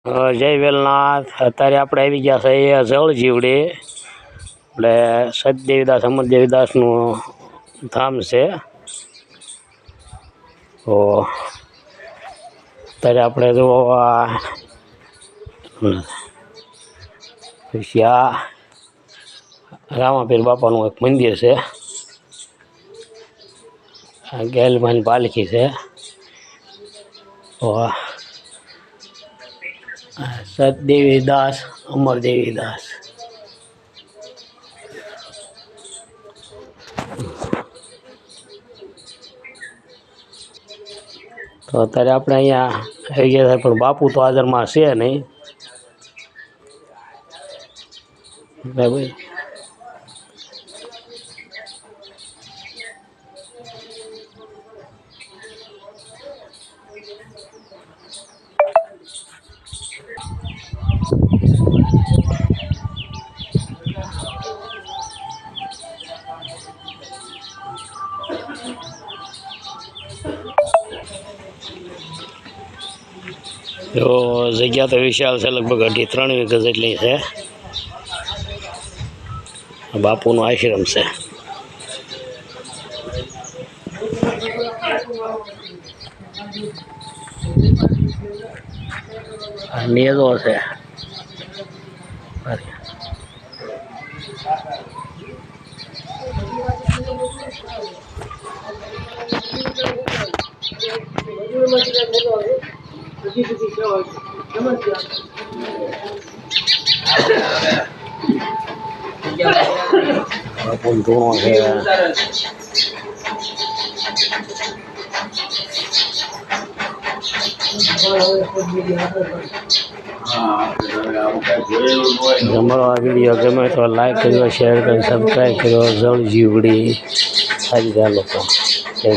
જય વેલનાથ। અત્યારે આપણે આવી ગયા છે જળ જીવડી, એટલે સતદેવીદાસ અમરદેવીદાસનું ધામ છે। તો અત્યારે આપણે જો પછી આ રામાપીર બાપાનું એક મંદિર છે, આ ગેલમાની પાલખી છે। તો સતદેવીદાસ અમરદેવીદાસ। તો અત્યારે આપણે અહીંયા આવી ગયા છે, પણ બાપુ તો હાજરમાં છે નહીં, બરાબર। તો જગ્યા તો વિશાળ છે, લગભગ 2.5-3 વીઘા જેટલી છે। બાપુનો આશ્રમ છે, નેરો છે। ધૂણો છે, અમારો આ વિડીયો ગમે તો લાઈક કર્યો, શેર કર્યો, સબસ્ક્રાઈબ કર્યો। જળ જીવડી સારી લોકો, જય